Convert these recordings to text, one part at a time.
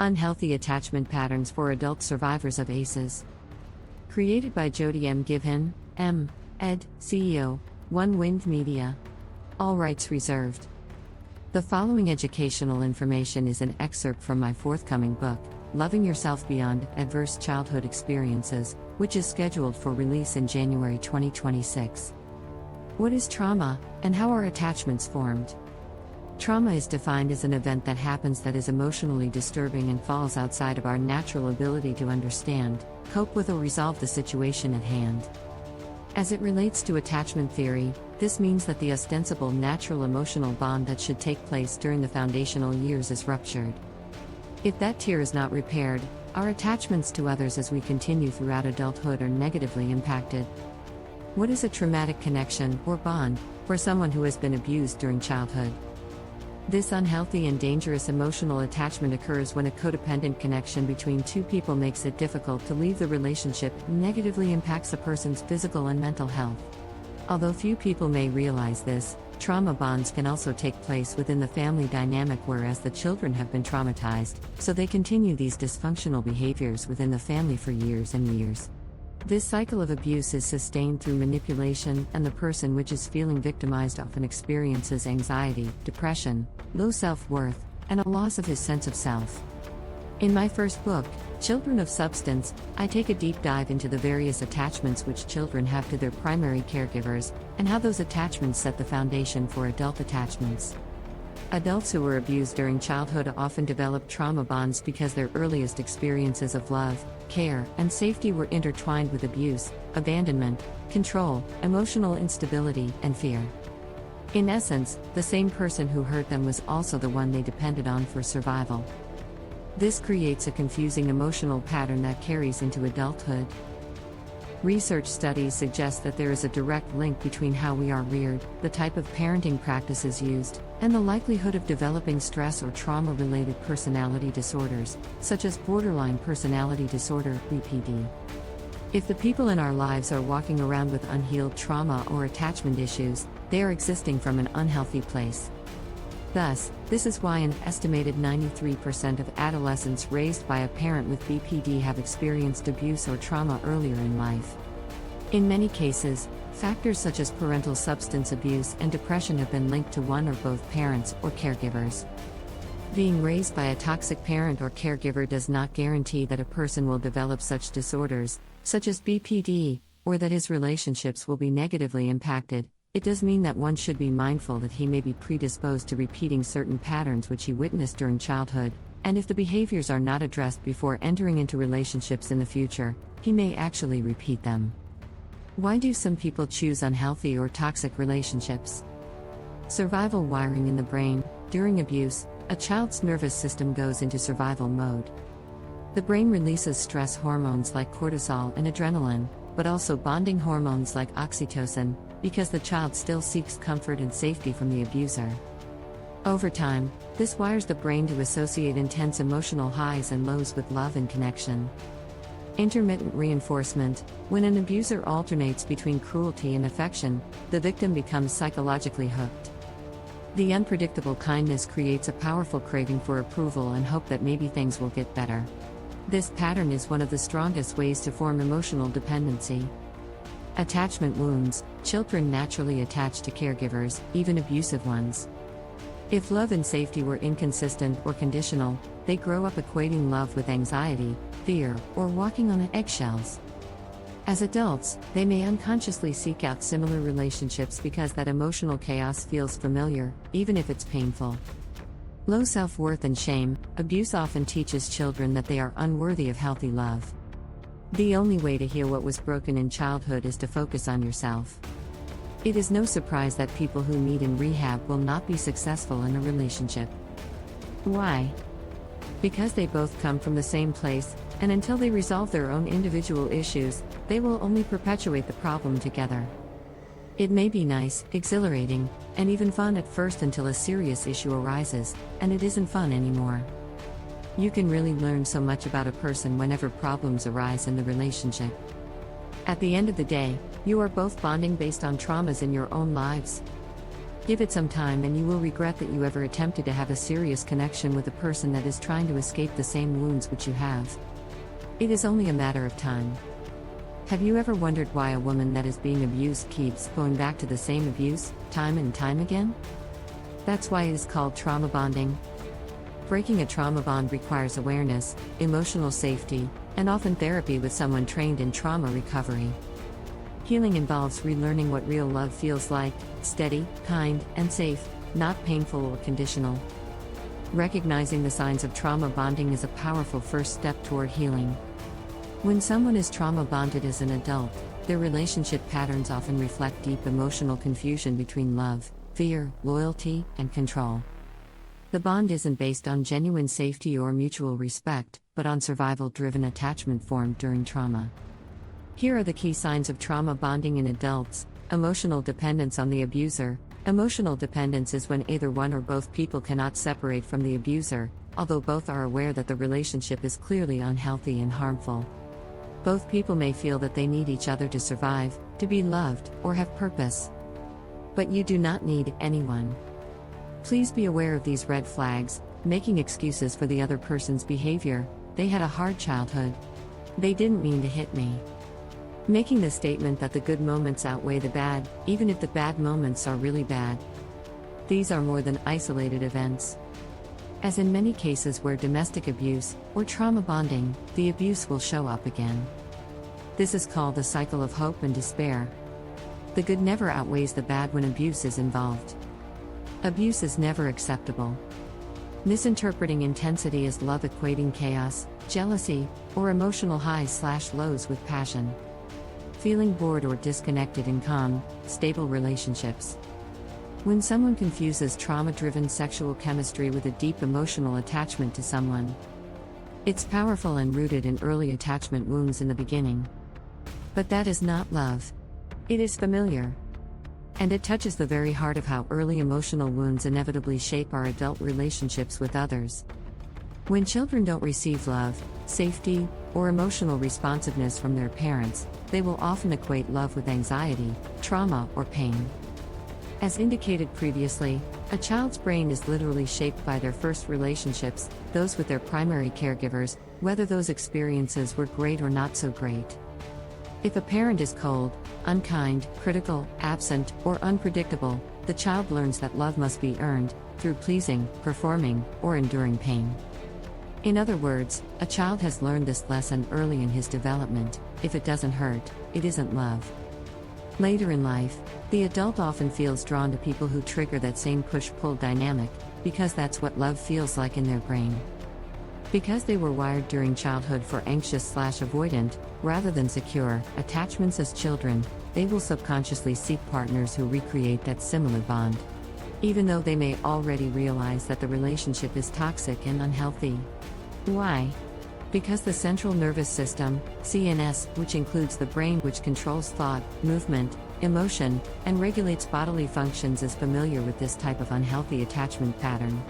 Unhealthy Attachment Patterns for Adult Survivors of ACEs. Created by Jody M. Givhan, M.Ed, CEO, One Wind Media. All rights reserved. The following educational information is an excerpt from my forthcoming book, Loving Yourself Beyond Adverse Childhood Experiences, which is scheduled for release in January 2026. What is trauma, and how are attachments formed? Trauma is defined as an event that happens that is emotionally disturbing and falls outside of our natural ability to understand, cope with, or resolve the situation at hand. As it relates to attachment theory, this means that the ostensible natural emotional bond that should take place during the foundational years is ruptured. If that tier is not repaired, our attachments to others as we continue throughout adulthood are negatively impacted. What is a traumatic connection, or bond, for someone who has been abused during childhood? This unhealthy and dangerous emotional attachment occurs when a codependent connection between two people makes it difficult to leave the relationship and negatively impacts a person's physical and mental health. Although few people may realize this, trauma bonds can also take place within the family dynamic, whereas the children have been traumatized, so they continue these dysfunctional behaviors within the family for years and years. This cycle of abuse is sustained through manipulation, and the person which is feeling victimized often experiences anxiety, depression, low self-worth, and a loss of his sense of self. In my first book, Children of Substance, I take a deep dive into the various attachments which children have to their primary caregivers, and how those attachments set the foundation for adult attachments. Adults who were abused during childhood often develop trauma bonds because their earliest experiences of love, care, and safety were intertwined with abuse, abandonment, control, emotional instability, and fear. In essence, the same person who hurt them was also the one they depended on for survival. This creates a confusing emotional pattern that carries into adulthood. Research studies suggest that there is a direct link between how we are reared, the type of parenting practices used, and the likelihood of developing stress or trauma-related personality disorders, such as borderline personality disorder (BPD). If the people in our lives are walking around with unhealed trauma or attachment issues, they are existing from an unhealthy place. Thus, this is why an estimated 93% of adolescents raised by a parent with BPD have experienced abuse or trauma earlier in life. In many cases, factors such as parental substance abuse and depression have been linked to one or both parents or caregivers. Being raised by a toxic parent or caregiver does not guarantee that a person will develop such disorders, such as BPD, or that his relationships will be negatively impacted. It does mean that one should be mindful that he may be predisposed to repeating certain patterns which he witnessed during childhood, and if the behaviors are not addressed before entering into relationships in the future, he may actually repeat them. Why do some people choose unhealthy or toxic relationships? Survival wiring in the brain. During abuse, a child's nervous system goes into survival mode. The brain releases stress hormones like cortisol and adrenaline, but also bonding hormones like oxytocin, because the child still seeks comfort and safety from the abuser. Over time, this wires the brain to associate intense emotional highs and lows with love and connection. Intermittent reinforcement. When an abuser alternates between cruelty and affection, the victim becomes psychologically hooked. The unpredictable kindness creates a powerful craving for approval and hope that maybe things will get better. This pattern is one of the strongest ways to form emotional dependency. Attachment wounds. Children naturally attach to caregivers, even abusive ones. If love and safety were inconsistent or conditional, they grow up equating love with anxiety, fear, or walking on eggshells. As adults, they may unconsciously seek out similar relationships because that emotional chaos feels familiar, even if it's painful. Low self-worth and shame. Abuse often teaches children that they are unworthy of healthy love. The only way to heal what was broken in childhood is to focus on yourself. It is no surprise that people who meet in rehab will not be successful in a relationship. Why? Because they both come from the same place, and until they resolve their own individual issues, they will only perpetuate the problem together. It may be nice, exhilarating, and even fun at first until a serious issue arises, and it isn't fun anymore. You can really learn so much about a person whenever problems arise in the relationship. At the end of the day, you are both bonding based on traumas in your own lives. Give it some time and you will regret that you ever attempted to have a serious connection with a person that is trying to escape the same wounds which you have. It is only a matter of time. Have you ever wondered why a woman that is being abused keeps going back to the same abuse, time and time again? That's why it is called trauma bonding. Breaking a trauma bond requires awareness, emotional safety, and often therapy with someone trained in trauma recovery. Healing involves relearning what real love feels like: steady, kind, and safe, not painful or conditional. Recognizing the signs of trauma bonding is a powerful first step toward healing. When someone is trauma bonded as an adult, their relationship patterns often reflect deep emotional confusion between love, fear, loyalty, and control. The bond isn't based on genuine safety or mutual respect, but on survival-driven attachment formed during trauma. Here are the key signs of trauma bonding in adults. Emotional dependence on the abuser. Emotional dependence is when either one or both people cannot separate from the abuser, although both are aware that the relationship is clearly unhealthy and harmful. Both people may feel that they need each other to survive, to be loved, or have purpose. But you do not need anyone. Please be aware of these red flags: making excuses for the other person's behavior. They had a hard childhood. They didn't mean to hit me. Making the statement that the good moments outweigh the bad, even if the bad moments are really bad. These are more than isolated events. As in many cases where domestic abuse, or trauma bonding, the abuse will show up again. This is called the cycle of hope and despair. The good never outweighs the bad when abuse is involved. Abuse is never acceptable. Misinterpreting intensity as love, equating chaos, jealousy, or emotional highs/lows with passion. Feeling bored or disconnected in calm, stable relationships. When someone confuses trauma-driven sexual chemistry with a deep emotional attachment to someone, it's powerful and rooted in early attachment wounds in the beginning. But that is not love. It is familiar. And it touches the very heart of how early emotional wounds inevitably shape our adult relationships with others. When children don't receive love, safety, or emotional responsiveness from their parents, they will often equate love with anxiety, trauma, or pain. As indicated previously, a child's brain is literally shaped by their first relationships, those with their primary caregivers, whether those experiences were great or not so great. If a parent is cold, unkind, critical, absent, or unpredictable, the child learns that love must be earned, through pleasing, performing, or enduring pain. In other words, a child has learned this lesson early in his development: if it doesn't hurt, it isn't love. Later in life, the adult often feels drawn to people who trigger that same push-pull dynamic, because that's what love feels like in their brain. Because they were wired during childhood for anxious/avoidant, rather than secure, attachments as children, they will subconsciously seek partners who recreate that similar bond, even though they may already realize that the relationship is toxic and unhealthy. Why? Because the central nervous system, CNS, which includes the brain which controls thought, movement, emotion, and regulates bodily functions, is familiar with this type of unhealthy attachment pattern.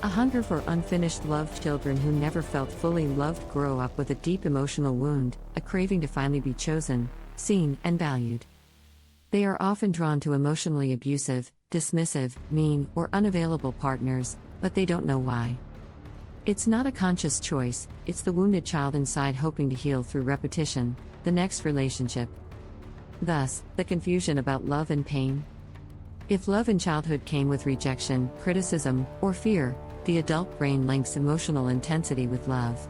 A hunger for unfinished love. Children who never felt fully loved grow up with a deep emotional wound, a craving to finally be chosen, seen, and valued. They are often drawn to emotionally abusive, dismissive, mean, or unavailable partners, but they don't know why. It's not a conscious choice, it's the wounded child inside hoping to heal through repetition, the next relationship. Thus, the confusion about love and pain. If love in childhood came with rejection, criticism, or fear, the adult brain links emotional intensity with love.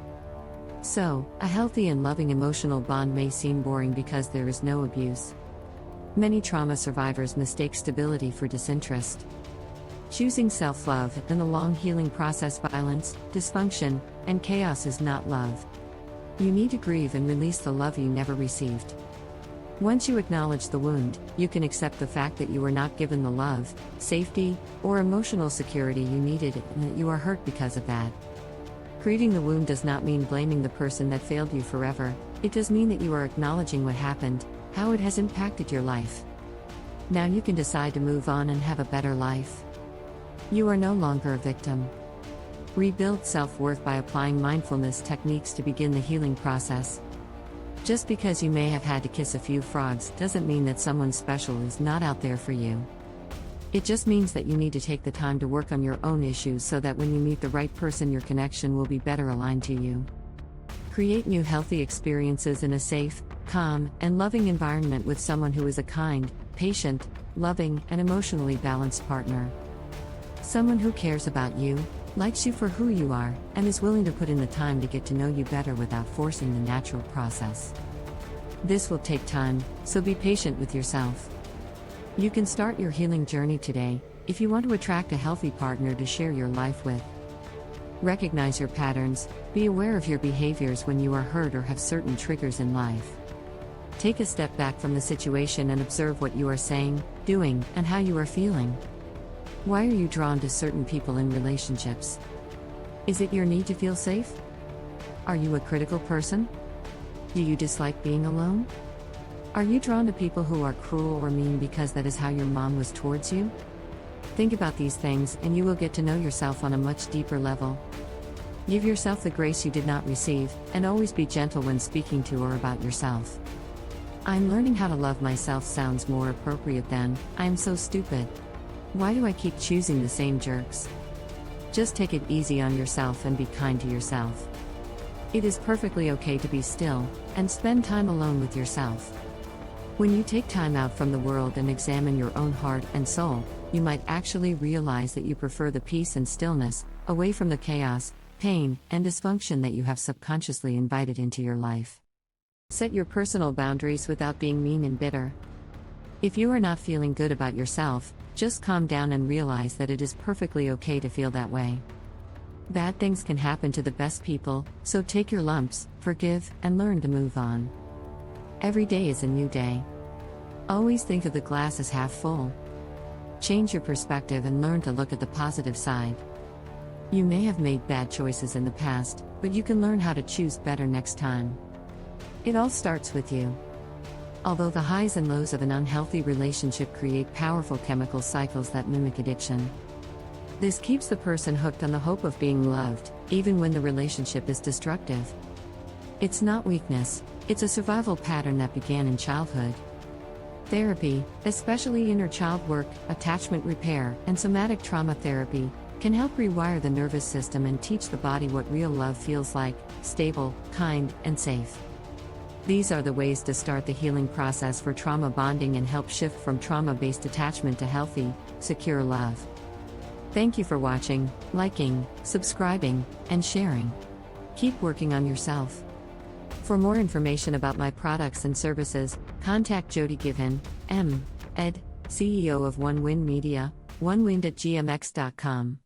So, a healthy and loving emotional bond may seem boring because there is no abuse. Many trauma survivors mistake stability for disinterest. Choosing self-love in the long healing process. Violence, dysfunction, and chaos is not love. You need to grieve and release the love you never received. Once you acknowledge the wound, you can accept the fact that you were not given the love, safety, or emotional security you needed, and that you are hurt because of that. Grieving the wound does not mean blaming the person that failed you forever. It does mean that you are acknowledging what happened, how it has impacted your life. Now you can decide to move on and have a better life. You are no longer a victim. Rebuild self-worth by applying mindfulness techniques to begin the healing process. Just because you may have had to kiss a few frogs doesn't mean that someone special is not out there for you. It just means that you need to take the time to work on your own issues so that when you meet the right person, your connection will be better aligned to you. Create new healthy experiences in a safe, calm, and loving environment with someone who is a kind, patient, loving, and emotionally balanced partner. Someone who cares about you, likes you for who you are, and is willing to put in the time to get to know you better without forcing the natural process. This will take time, so be patient with yourself. You can start your healing journey today, if you want to attract a healthy partner to share your life with. Recognize your patterns, be aware of your behaviors when you are hurt or have certain triggers in life. Take a step back from the situation and observe what you are saying, doing, and how you are feeling. Why are you drawn to certain people in relationships? Is it your need to feel safe? Are you a critical person? Do you dislike being alone? Are you drawn to people who are cruel or mean because that is how your mom was towards you? Think about these things and you will get to know yourself on a much deeper level. Give yourself the grace you did not receive, and always be gentle when speaking to or about yourself. I'm learning how to love myself sounds more appropriate than, I'm so stupid. Why do I keep choosing the same jerks? Just take it easy on yourself and be kind to yourself. It is perfectly okay to be still, and spend time alone with yourself. When you take time out from the world and examine your own heart and soul, you might actually realize that you prefer the peace and stillness, away from the chaos, pain, and dysfunction that you have subconsciously invited into your life. Set your personal boundaries without being mean and bitter. If you are not feeling good about yourself, just calm down and realize that it is perfectly okay to feel that way. Bad things can happen to the best people, so take your lumps, forgive, and learn to move on. Every day is a new day. Always think of the glass as half full. Change your perspective and learn to look at the positive side. You may have made bad choices in the past, but you can learn how to choose better next time. It all starts with you. Although the highs and lows of an unhealthy relationship create powerful chemical cycles that mimic addiction. This keeps the person hooked on the hope of being loved, even when the relationship is destructive. It's not weakness, it's a survival pattern that began in childhood. Therapy, especially inner child work, attachment repair, and somatic trauma therapy, can help rewire the nervous system and teach the body what real love feels like: stable, kind, and safe. These are the ways to start the healing process for trauma bonding and help shift from trauma-based attachment to healthy, secure love. Thank you for watching, liking, subscribing, and sharing. Keep working on yourself. For more information about my products and services, contact Jody Given, M.Ed, CEO of One Wind Media, onewind@gmx.com.